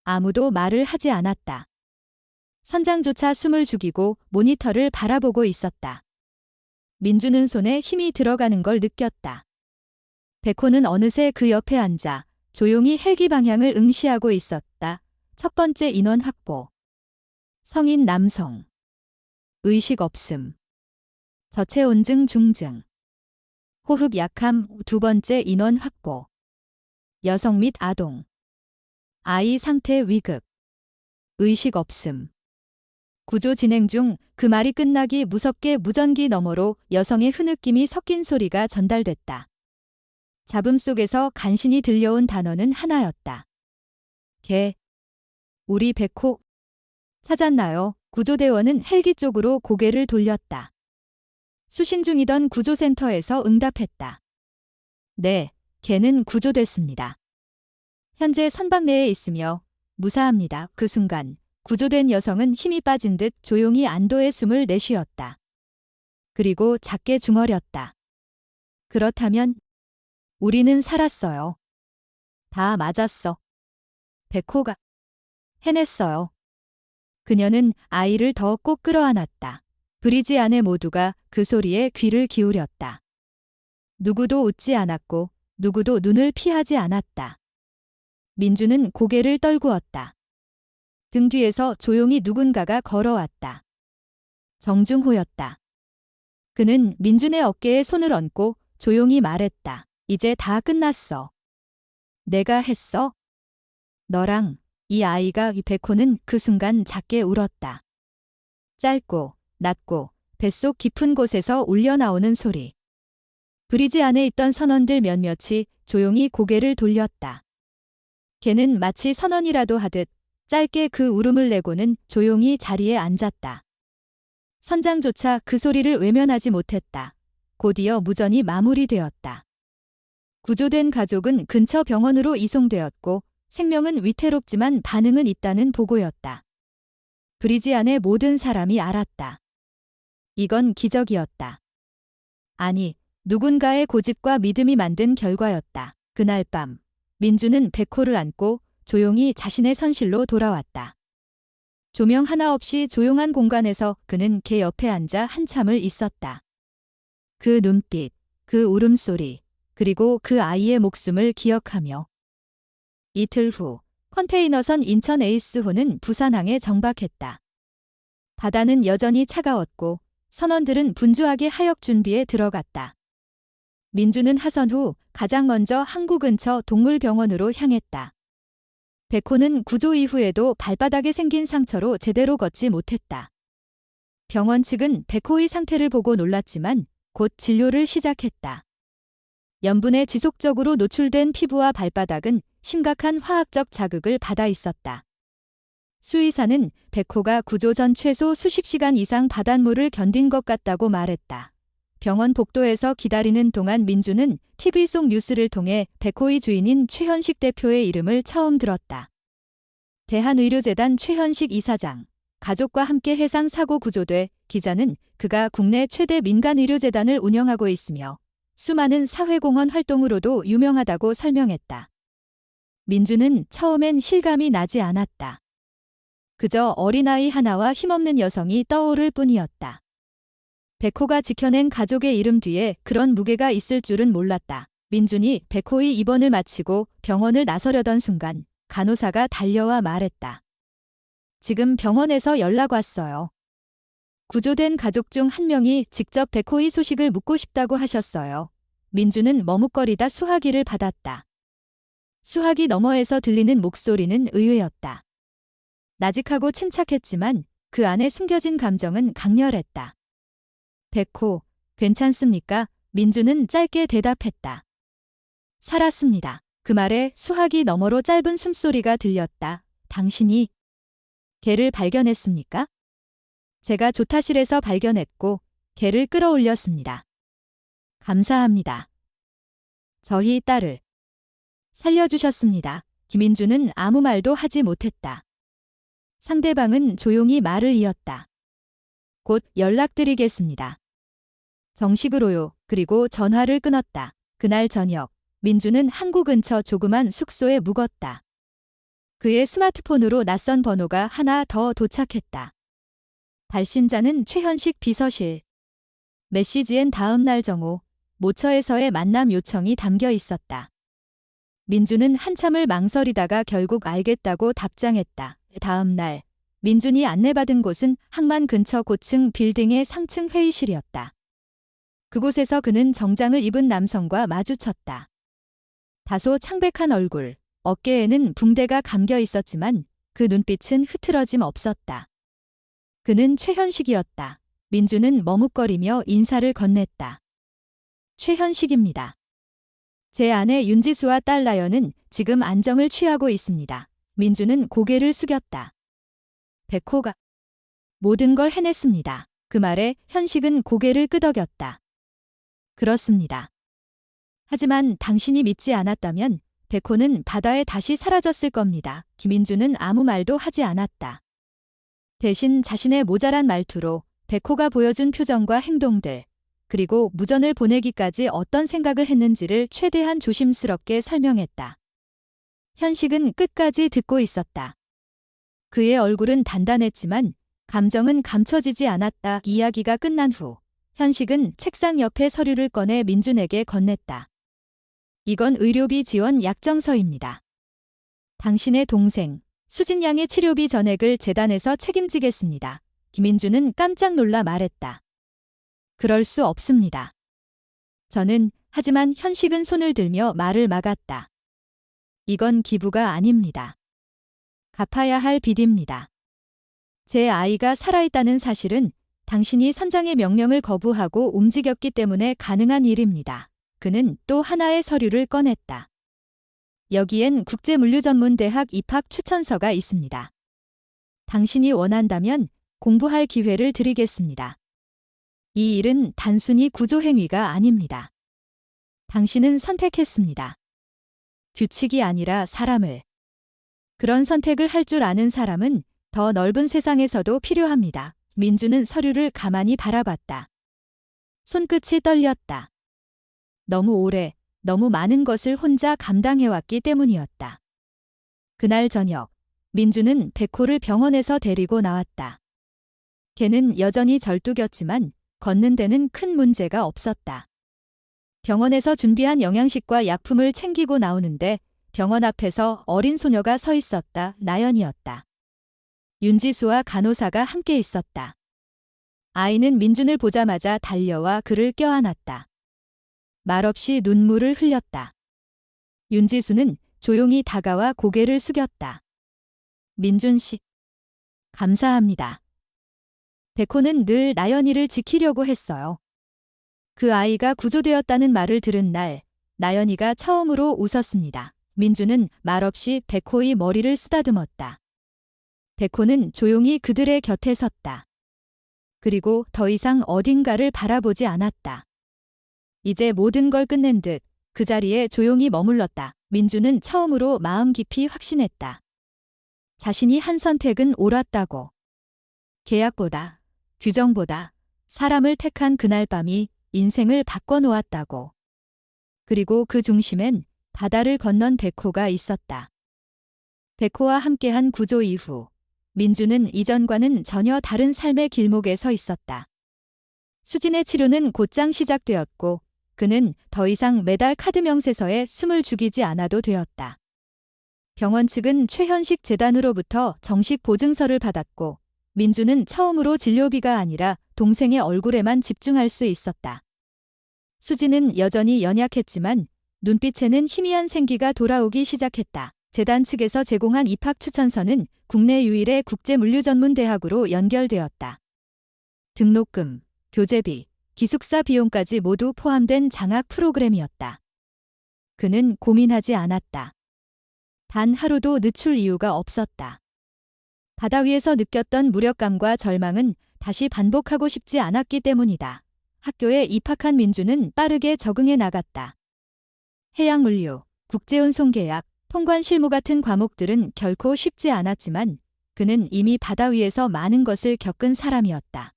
[SPEAKER 1] 아무도 말을 하지 않았다. 선장조차 숨을 죽이고 모니터를 바라보고 있었다. 민주는 손에 힘이 들어가는 걸 느꼈다. 백호는 어느새 그 옆에 앉아 조용히 헬기 방향을 응시하고 있었다. 첫 번째 인원 확보. 성인 남성. 의식 없음. 저체온증 중증. 호흡 약함. 두 번째 인원 확보. 여성 및 아동. 아이 상태 위급. 의식 없음. 구조 진행 중. 그 말이 끝나기 무섭게 무전기 너머로 여성의 흐느낌이 섞인 소리가 전달됐다. 잡음 속에서 간신히 들려온 단어는 하나였다. 개. 우리 백호 찾았나요? 구조대원은 헬기 쪽으로 고개를 돌렸다. 수신 중이던 구조센터에서 응답했다. 네, 개는 구조됐습니다. 현재 선박 내에 있으며 무사합니다. 그 순간 구조된 여성은 힘이 빠진 듯 조용히 안도의 숨을 내쉬었다. 그리고 작게 중얼였다. 그렇다면 우리는 살았어요. 다 맞았어. 백호가 해냈어요. 그녀는 아이를 더 꼭 끌어안았다. 브리지 안에 모두가 그 소리에 귀를 기울였다. 누구도 웃지 않았고 누구도 눈을 피하지 않았다. 민주는 고개를 떨구었다. 등 뒤에서 조용히 누군가가 걸어왔다. 정중호였다. 그는 민준의 어깨에 손을 얹고 조용히 말했다. 이제 다 끝났어. 내가 했어? 너랑 이 아이가. 백호는 그 순간 작게 울었다. 짧고 낮고 뱃속 깊은 곳에서 울려나오는 소리. 브리지 안에 있던 선원들 몇몇이 조용히 고개를 돌렸다. 걔는 마치 선언이라도 하듯 짧게 그 울음을 내고는 조용히 자리에 앉았다. 선장조차 그 소리를 외면하지 못했다. 곧이어 무전이 마무리되었다. 구조된 가족은 근처 병원으로 이송되었고 생명은 위태롭지만 반응은 있다는 보고였다. 브리지 안의 모든 사람이 알았다. 이건 기적이었다. 아니, 누군가의 고집과 믿음이 만든 결과였다. 그날 밤, 민주는 백호를 안고 조용히 자신의 선실로 돌아왔다. 조명 하나 없이 조용한 공간에서 그는 걔 옆에 앉아 한참을 있었다. 그 눈빛, 그 울음소리, 그리고 그 아이의 목숨을 기억하며. 이틀 후, 컨테이너선 인천 에이스호는 부산항에 정박했다. 바다는 여전히 차가웠고 선원들은 분주하게 하역 준비에 들어갔다. 민주는 하선 후 가장 먼저 항구 근처 동물병원으로 향했다. 백호는 구조 이후에도 발바닥에 생긴 상처로 제대로 걷지 못했다. 병원 측은 백호의 상태를 보고 놀랐지만 곧 진료를 시작했다. 염분에 지속적으로 노출된 피부와 발바닥은 심각한 화학적 자극을 받아 있었다. 수의사는 백호가 구조 전 최소 수십 시간 이상 바닷물을 견딘 것 같다고 말했다. 병원 복도에서 기다리는 동안 민주는 TV 속 뉴스를 통해 백호의 주인인 최현식 대표의 이름을 처음 들었다. 대한의료재단 최현식 이사장, 가족과 함께 해상 사고 구조돼 기자는 그가 국내 최대 민간의료재단을 운영하고 있으며 수많은 사회공헌 활동으로도 유명하다고 설명했다. 민주는 처음엔 실감이 나지 않았다. 그저 어린아이 하나와 힘없는 여성이 떠오를 뿐이었다. 백호가 지켜낸 가족의 이름 뒤에 그런 무게가 있을 줄은 몰랐다. 민준이 백호의 입원을 마치고 병원을 나서려던 순간 간호사가 달려와 말했다. 지금 병원에서 연락 왔어요. 구조된 가족 중 한 명이 직접 백호의 소식을 묻고 싶다고 하셨어요. 민주는 머뭇거리다 수화기를 받았다. 수화기 너머에서 들리는 목소리는 의외였다. 나직하고 침착했지만 그 안에 숨겨진 감정은 강렬했다. 백호, 괜찮습니까? 민주는 짧게 대답했다. 살았습니다. 그 말에 수화기 너머로 짧은 숨소리가 들렸다. 당신이 개를 발견했습니까? 제가 조타실에서 발견했고 개를 끌어올렸습니다. 감사합니다. 저희 딸을 살려주셨습니다. 김인주는 아무 말도 하지 못했다. 상대방은 조용히 말을 이었다. 곧 연락드리겠습니다. 정식으로요. 그리고 전화를 끊었다. 그날 저녁, 민주는 항구 근처 조그만 숙소에 묵었다. 그의 스마트폰으로 낯선 번호가 하나 더 도착했다. 발신자는 최현식 비서실. 메시지엔 다음 날 정오, 모처에서의 만남 요청이 담겨 있었다. 민주는 한참을 망설이다가 결국 알겠다고 답장했다. 다음 날, 민준이 안내받은 곳은 항만 근처 고층 빌딩의 상층 회의실이었다. 그곳에서 그는 정장을 입은 남성과 마주쳤다. 다소 창백한 얼굴, 어깨에는 붕대가 감겨 있었지만 그 눈빛은 흐트러짐 없었다. 그는 최현식이었다. 민주는 머뭇거리며 인사를 건넸다. 최현식입니다. 제 아내 윤지수와 딸 나연은 지금 안정을 취하고 있습니다. 민주는 고개를 숙였다. 백호가 모든 걸 해냈습니다. 그 말에 현식은 고개를 끄덕였다. 그렇습니다. 하지만 당신이 믿지 않았다면 백호는 바다에 다시 사라졌을 겁니다. 김인주는 아무 말도 하지 않았다. 대신 자신의 모자란 말투로 백호가 보여준 표정과 행동들, 그리고 무전을 보내기까지 어떤 생각을 했는지를 최대한 조심스럽게 설명했다. 현식은 끝까지 듣고 있었다. 그의 얼굴은 단단했지만 감정은 감춰지지 않았다. 이야기가 끝난 후 현식은 책상 옆에 서류를 꺼내 민준에게 건넸다. 이건 의료비 지원 약정서입니다. 당신의 동생 수진 양의 치료비 전액을 재단에서 책임지겠습니다. 김인주는 깜짝 놀라 말했다. 그럴 수 없습니다. 하지만 현식은 손을 들며 말을 막았다. 이건 기부가 아닙니다. 갚아야 할 빚입니다. 제 아이가 살아있다는 사실은 당신이 선장의 명령을 거부하고 움직였기 때문에 가능한 일입니다. 그는 또 하나의 서류를 꺼냈다. 여기엔 국제물류전문대학 입학 추천서가 있습니다. 당신이 원한다면 공부할 기회를 드리겠습니다. 이 일은 단순히 구조행위가 아닙니다. 당신은 선택했습니다. 규칙이 아니라 사람을. 그런 선택을 할 줄 아는 사람은 더 넓은 세상에서도 필요합니다. 민주는 서류를 가만히 바라봤다. 손끝이 떨렸다. 너무 오래, 너무 많은 것을 혼자 감당해왔기 때문이었다. 그날 저녁, 민주는 백호를 병원에서 데리고 나왔다. 걔는 여전히 절뚝였지만 걷는 데는 큰 문제가 없었다. 병원에서 준비한 영양식과 약품을 챙기고 나오는데 병원 앞에서 어린 소녀가 서 있었다. 나연이었다. 윤지수와 간호사가 함께 있었다. 아이는 민준을 보자마자 달려와 그를 껴안았다. 말없이 눈물을 흘렸다. 윤지수는 조용히 다가와 고개를 숙였다. 민준 씨, 감사합니다. 백호는 늘 나연이를 지키려고 했어요. 그 아이가 구조되었다는 말을 들은 날, 나연이가 처음으로 웃었습니다. 민주는 말없이 백호의 머리를 쓰다듬었다. 백호는 조용히 그들의 곁에 섰다. 그리고 더 이상 어딘가를 바라보지 않았다. 이제 모든 걸 끝낸 듯 그 자리에 조용히 머물렀다. 민주는 처음으로 마음 깊이 확신했다. 자신이 한 선택은 옳았다고. 계약보다, 규정보다 사람을 택한 그날 밤이 인생을 바꿔놓았다고. 그리고 그 중심엔 바다를 건넌 백호가 있었다. 백호와 함께한 구조 이후 민주는 이전과는 전혀 다른 삶의 길목에 서 있었다. 수진의 치료는 곧장 시작되었고 그는 더 이상 매달 카드 명세서에 숨을 죽이지 않아도 되었다. 병원 측은 최현식 재단으로부터 정식 보증서를 받았고 민주는 처음으로 진료비가 아니라 동생의 얼굴에만 집중할 수 있었다. 수진은 여전히 연약했지만 눈빛에는 희미한 생기가 돌아오기 시작했다. 재단 측에서 제공한 입학 추천서는 국내 유일의 국제물류전문대학으로 연결되었다. 등록금, 교재비, 기숙사 비용까지 모두 포함된 장학 프로그램이었다. 그는 고민하지 않았다. 단 하루도 늦출 이유가 없었다. 바다 위에서 느꼈던 무력감과 절망은 다시 반복하고 싶지 않았기 때문이다. 학교에 입학한 민주는 빠르게 적응해 나갔다. 해양물류, 국제운송계약, 통관 실무 같은 과목들은 결코 쉽지 않았지만 그는 이미 바다 위에서 많은 것을 겪은 사람이었다.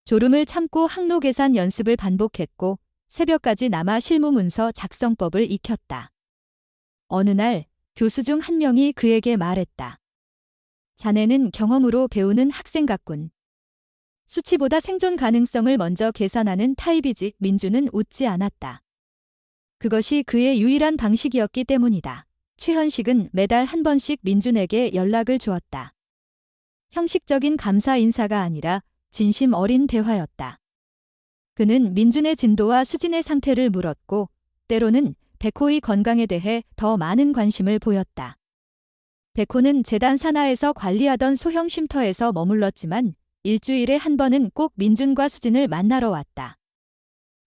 [SPEAKER 1] 졸음을 참고 항로 계산 연습을 반복했고 새벽까지 남아 실무 문서 작성법을 익혔다. 어느 날 교수 중 한 명이 그에게 말했다. 자네는 경험으로 배우는 학생 같군. 수치보다 생존 가능성을 먼저 계산하는 타입이지. 민주는 웃지 않았다. 그것이 그의 유일한 방식이었기 때문이다. 최현식은 매달 한 번씩 민준에게 연락을 주었다. 형식적인 감사 인사가 아니라 진심 어린 대화였다. 그는 민준의 진도와 수진의 상태를 물었고 때로는 백호의 건강에 대해 더 많은 관심을 보였다. 백호는 재단 산하에서 관리하던 소형 쉼터에서 머물렀지만 일주일에 한 번은 꼭 민준과 수진을 만나러 왔다.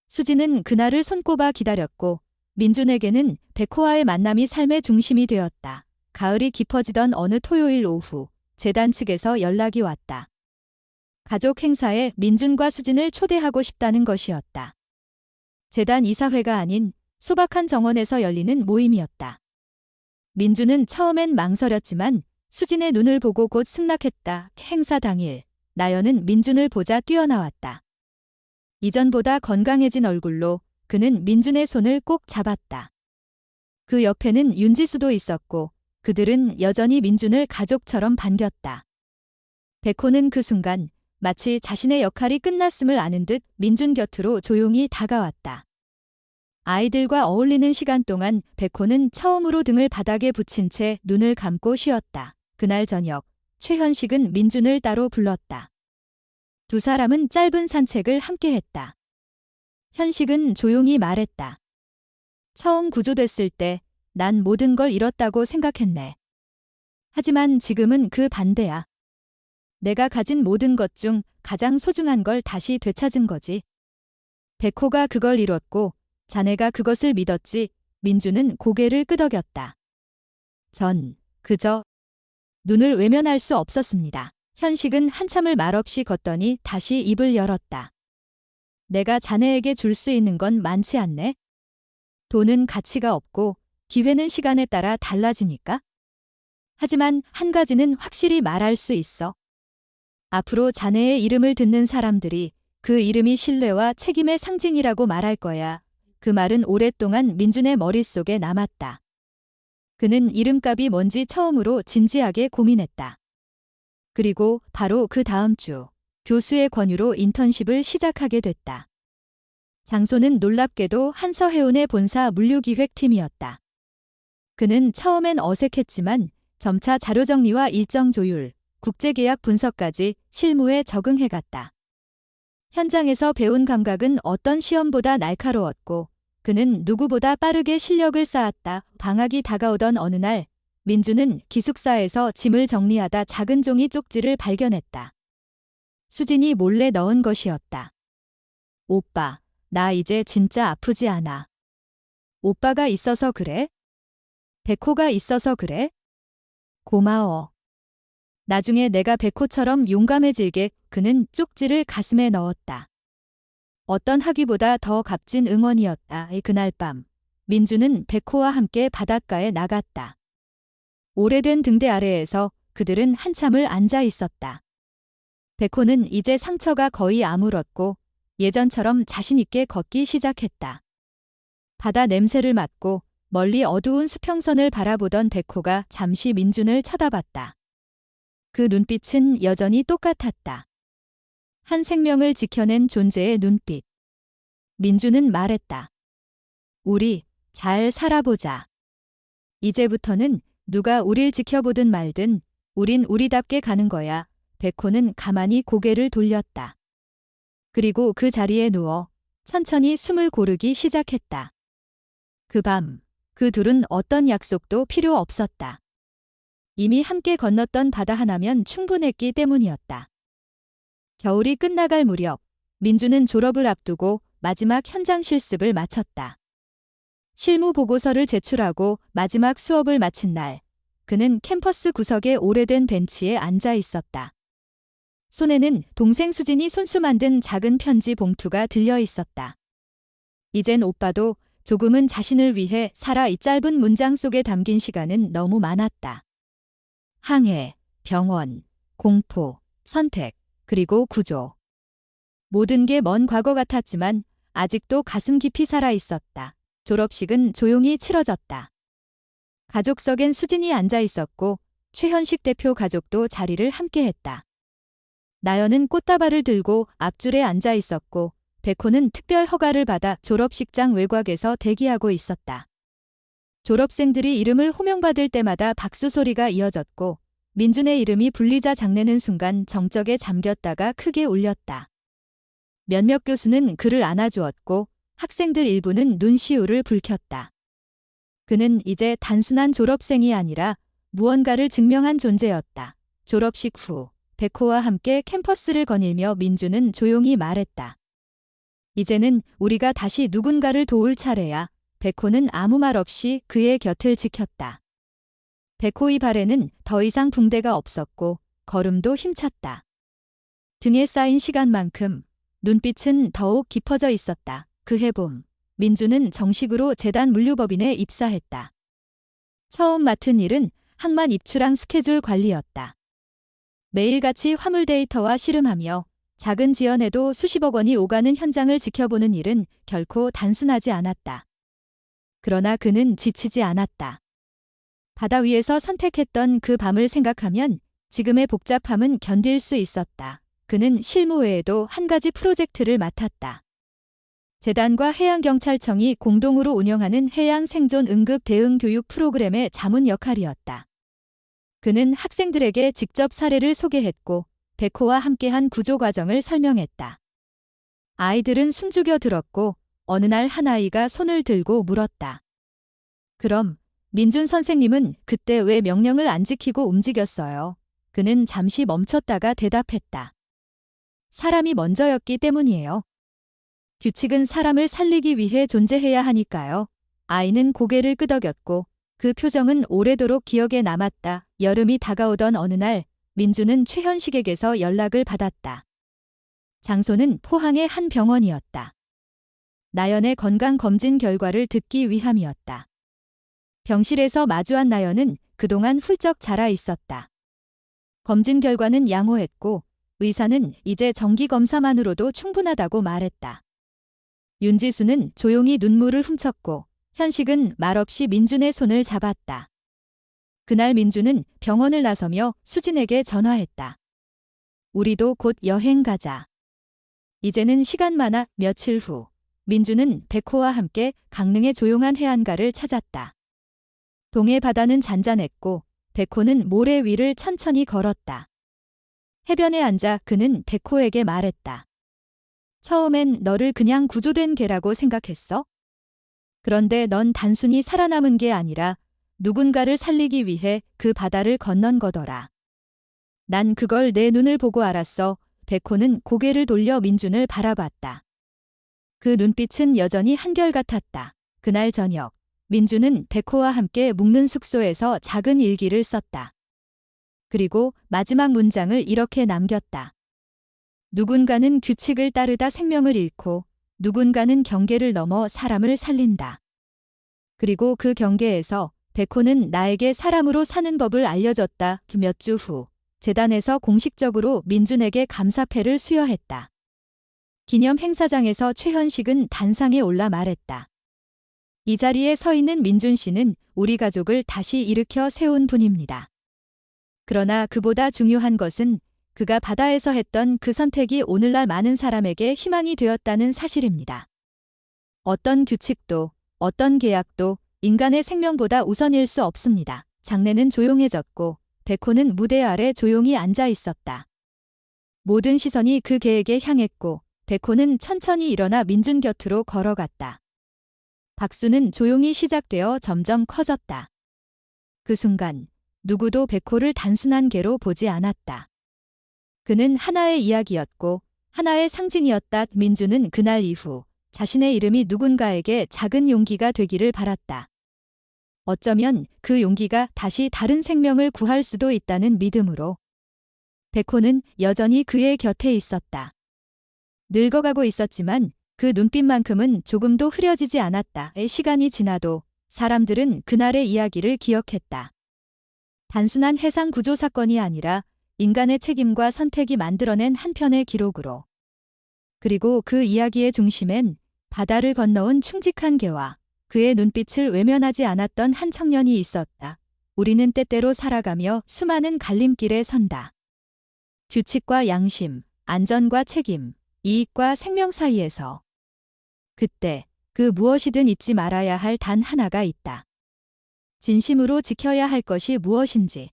[SPEAKER 1] 수진은 그날을 손꼽아 기다렸고 민준에게는 백호와의 만남이 삶의 중심이 되었다. 가을이 깊어지던 어느 토요일 오후 재단 측에서 연락이 왔다. 가족 행사에 민준과 수진을 초대하고 싶다는 것이었다. 재단 이사회가 아닌 소박한 정원에서 열리는 모임이었다. 민준은 처음엔 망설였지만 수진의 눈을 보고 곧 승낙했다. 행사 당일 나연은 민준을 보자 뛰어나왔다. 이전보다 건강해진 얼굴로 그는 민준의 손을 꼭 잡았다. 그 옆에는 윤지수도 있었고 그들은 여전히 민준을 가족처럼 반겼다. 백호는 그 순간 마치 자신의 역할이 끝났음을 아는 듯 민준 곁으로 조용히 다가왔다. 아이들과 어울리는 시간 동안 백호는 처음으로 등을 바닥에 붙인 채 눈을 감고 쉬었다. 그날 저녁 최현식은 민준을 따로 불렀다. 두 사람은 짧은 산책을 함께 했다. 현식은 조용히 말했다. 처음 구조됐을 때 난 모든 걸 잃었다고 생각했네. 하지만 지금은 그 반대야. 내가 가진 모든 것 중 가장 소중한 걸 다시 되찾은 거지. 백호가 그걸 잃었고 자네가 그것을 믿었지. 민주는 고개를 끄덕였다. 전 그저 눈을 외면할 수 없었습니다. 현식은 한참을 말없이 걷더니 다시 입을 열었다. 내가 자네에게 줄 수 있는 건 많지 않네. 돈은 가치가 없고 기회는 시간에 따라 달라지니까. 하지만 한 가지는 확실히 말할 수 있어. 앞으로 자네의 이름을 듣는 사람들이 그 이름이 신뢰와 책임의 상징이라고 말할 거야. 그 말은 오랫동안 민준의 머릿속에 남았다. 그는 이름값이 뭔지 처음으로 진지하게 고민했다. 그리고 바로 그 다음 주 교수의 권유로 인턴십을 시작하게 됐다. 장소는 놀랍게도 한서해운의 본사 물류기획팀이었다. 그는 처음엔 어색했지만 점차 자료 정리와 일정 조율, 국제계약 분석까지 실무에 적응해갔다. 현장에서 배운 감각은 어떤 시험보다 날카로웠고 그는 누구보다 빠르게 실력을 쌓았다. 방학이 다가오던 어느 날 민주는 기숙사에서 짐을 정리하다 작은 종이 쪽지를 발견했다. 수진이 몰래 넣은 것이었다. 오빠, 나 이제 진짜 아프지 않아. 오빠가 있어서 그래? 백호가 있어서 그래? 고마워. 나중에 내가 백호처럼 용감해질게. 그는 쪽지를 가슴에 넣었다. 어떤 학위보다 더 값진 응원이었다. 그날 밤 민주는 백호와 함께 바닷가에 나갔다. 오래된 등대 아래에서 그들은 한참을 앉아 있었다. 백호는 이제 상처가 거의 아물었고 예전처럼 자신 있게 걷기 시작했다. 바다 냄새를 맡고 멀리 어두운 수평선을 바라보던 백호가 잠시 민준을 쳐다봤다. 그 눈빛은 여전히 똑같았다. 한 생명을 지켜낸 존재의 눈빛. 민준은 말했다. 우리 잘 살아보자. 이제부터는 누가 우릴 지켜보든 말든 우린 우리답게 가는 거야. 백호는 가만히 고개를 돌렸다. 그리고 그 자리에 누워 천천히 숨을 고르기 시작했다. 그 밤, 그 둘은 어떤 약속도 필요 없었다. 이미 함께 건넜던 바다 하나면 충분했기 때문이었다. 겨울이 끝나갈 무렵, 민주는 졸업을 앞두고 마지막 현장 실습을 마쳤다. 실무 보고서를 제출하고 마지막 수업을 마친 날, 그는 캠퍼스 구석의 오래된 벤치에 앉아 있었다. 손에는 동생 수진이 손수 만든 작은 편지 봉투가 들려 있었다. 이젠 오빠도 조금은 자신을 위해 살아 이 짧은 문장 속에 담긴 시간은 너무 많았다. 항해, 병원, 공포, 선택, 그리고 구조. 모든 게 먼 과거 같았지만 아직도 가슴 깊이 살아 있었다. 졸업식은 조용히 치러졌다. 가족석엔 수진이 앉아 있었고 최현식 대표 가족도 자리를 함께했다. 나연은 꽃다발을 들고 앞줄에 앉아 있었고 백호는 특별 허가를 받아 졸업식장 외곽에서 대기하고 있었다. 졸업생들이 이름을 호명받을 때마다 박수 소리가 이어졌고 민준의 이름이 불리자 장내는 순간 정적에 잠겼다가 크게 울렸다. 몇몇 교수는 그를 안아주었고 학생들 일부는 눈시울을 붉혔다. 그는 이제 단순한 졸업생이 아니라 무언가를 증명한 존재였다. 졸업식 후 백호와 함께 캠퍼스를 거닐며 민준은 조용히 말했다. 이제는 우리가 다시 누군가를 도울 차례야. 백호는 아무 말 없이 그의 곁을 지켰다. 백호의 발에는 더 이상 붕대가 없었고 걸음도 힘찼다. 등에 쌓인 시간만큼 눈빛은 더욱 깊어져 있었다. 그해 봄, 민준은 정식으로 재단 물류법인에 입사했다. 처음 맡은 일은 항만 입출항 스케줄 관리였다. 매일같이 화물 데이터와 씨름하며 작은 지연에도 수십억 원이 오가는 현장을 지켜보는 일은 결코 단순하지 않았다. 그러나 그는 지치지 않았다. 바다 위에서 선택했던 그 밤을 생각하면 지금의 복잡함은 견딜 수 있었다. 그는 실무 외에도 한 가지 프로젝트를 맡았다. 재단과 해양경찰청이 공동으로 운영하는 해양 생존 응급 대응 교육 프로그램의 자문 역할이었다. 그는 학생들에게 직접 사례를 소개했고 백호와 함께한 구조 과정을 설명했다. 아이들은 숨죽여 들었고 어느 날 한 아이가 손을 들고 물었다. 그럼 민준 선생님은 그때 왜 명령을 안 지키고 움직였어요? 그는 잠시 멈췄다가 대답했다. 사람이 먼저였기 때문이에요. 규칙은 사람을 살리기 위해 존재해야 하니까요. 아이는 고개를 끄덕였고 그 표정은 오래도록 기억에 남았다. 여름이 다가오던 어느 날 민준은 최현식에게서 연락을 받았다. 장소는 포항의 한 병원이었다. 나연의 건강검진 결과를 듣기 위함이었다. 병실에서 마주한 나연은 그동안 훌쩍 자라 있었다. 검진 결과는 양호했고 의사는 이제 정기검사만으로도 충분하다고 말했다. 윤지수는 조용히 눈물을 훔쳤고 현식은 말없이 민준의 손을 잡았다. 그날 민준은 병원을 나서며 수진에게 전화했다. 우리도 곧 여행 가자. 이제는 시간 많아. 며칠 후 민준은 백호와 함께 강릉의 조용한 해안가를 찾았다. 동해 바다는 잔잔했고 백호는 모래 위를 천천히 걸었다. 해변에 앉아 그는 백호에게 말했다. 처음엔 너를 그냥 구조된 개라고 생각했어? 그런데 넌 단순히 살아남은 게 아니라 누군가를 살리기 위해 그 바다를 건넌 거더라. 난 그걸 내 눈을 보고 알았어. 백호는 고개를 돌려 민준을 바라봤다. 그 눈빛은 여전히 한결같았다. 그날 저녁, 민준은 백호와 함께 묵는 숙소에서 작은 일기를 썼다. 그리고 마지막 문장을 이렇게 남겼다. 누군가는 규칙을 따르다 생명을 잃고 누군가는 경계를 넘어 사람을 살린다. 그리고 그 경계에서 백호는 나에게 사람으로 사는 법을 알려줬다. 몇 주 후 재단에서 공식적으로 민준에게 감사패를 수여했다. 기념 행사장에서 최현식은 단상에 올라 말했다. 이 자리에 서 있는 민준 씨는 우리 가족을 다시 일으켜 세운 분입니다. 그러나 그보다 중요한 것은 그가 바다에서 했던 그 선택이 오늘날 많은 사람에게 희망이 되었다는 사실입니다. 어떤 규칙도 어떤 계약도 인간의 생명보다 우선일 수 없습니다. 장내는 조용해졌고 백호는 무대 아래 조용히 앉아 있었다. 모든 시선이 그 개에게 향했고 백호는 천천히 일어나 민준 곁으로 걸어갔다. 박수는 조용히 시작되어 점점 커졌다. 그 순간 누구도 백호를 단순한 개로 보지 않았다. 그는 하나의 이야기였고 하나의 상징이었다. 민준은 그날 이후 자신의 이름이 누군가에게 작은 용기가 되기를 바랐다. 어쩌면 그 용기가 다시 다른 생명을 구할 수도 있다는 믿음으로 백호는 여전히 그의 곁에 있었다. 늙어가고 있었지만 그 눈빛만큼은 조금도 흐려지지 않았다. 시간이 지나도 사람들은 그날의 이야기를 기억했다. 단순한 해상 구조 사건이 아니라 인간의 책임과 선택이 만들어낸 한 편의 기록으로. 그리고 그 이야기의 중심엔 바다를 건너온 충직한 개와 그의 눈빛을 외면하지 않았던 한 청년이 있었다. 우리는 때때로 살아가며 수많은 갈림길에 선다. 규칙과 양심, 안전과 책임, 이익과 생명 사이에서. 그때 그 무엇이든 잊지 말아야 할 단 하나가 있다. 진심으로 지켜야 할 것이 무엇인지.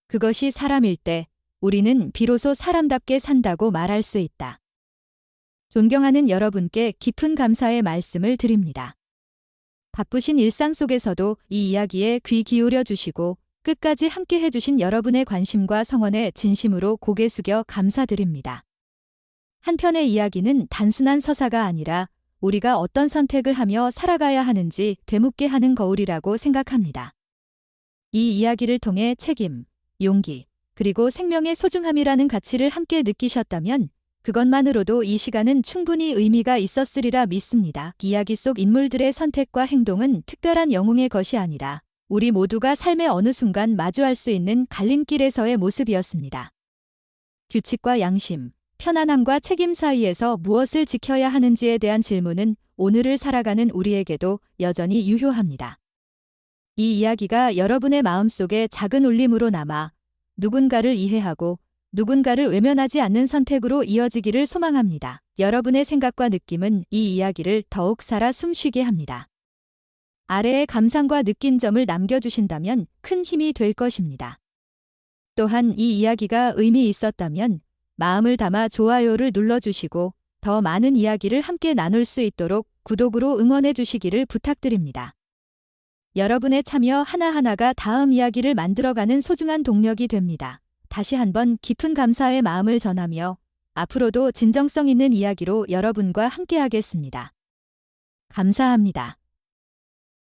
[SPEAKER 1] 그것이 사람일 때 우리는 비로소 사람답게 산다고 말할 수 있다. 존경하는 여러분께 깊은 감사의 말씀을 드립니다. 바쁘신 일상 속에서도 이 이야기에 귀 기울여 주시고 끝까지 함께 해주신 여러분의 관심과 성원에 진심으로 고개 숙여 감사드립니다. 한편의 이야기는 단순한 서사가 아니라 우리가 어떤 선택을 하며 살아가야 하는지 되묻게 하는 거울이라고 생각합니다. 이 이야기를 통해 책임, 용기, 그리고 생명의 소중함이라는 가치를 함께 느끼셨다면 그것만으로도 이 시간은 충분히 의미가 있었으리라 믿습니다. 이야기 속 인물들의 선택과 행동은 특별한 영웅의 것이 아니라 우리 모두가 삶의 어느 순간 마주할 수 있는 갈림길에서의 모습이었습니다. 규칙과 양심, 편안함과 책임 사이에서 무엇을 지켜야 하는지에 대한 질문은 오늘을 살아가는 우리에게도 여전히 유효합니다. 이 이야기가 여러분의 마음속에 작은 울림으로 남아 누군가를 이해하고 누군가를 외면하지 않는 선택으로 이어지기를 소망합니다. 여러분의 생각과 느낌은 이 이야기를 더욱 살아 숨쉬게 합니다. 아래에 감상과 느낀 점을 남겨주신다면 큰 힘이 될 것입니다. 또한 이 이야기가 의미 있었다면 마음을 담아 좋아요를 눌러주시고 더 많은 이야기를 함께 나눌 수 있도록 구독으로 응원해 주시기를 부탁드립니다. 여러분의 참여 하나하나가 다음 이야기를 만들어가는 소중한 동력이 됩니다. 다시 한번 깊은 감사의 마음을 전하며 앞으로도 진정성 있는 이야기로 여러분과 함께하겠습니다. 감사합니다.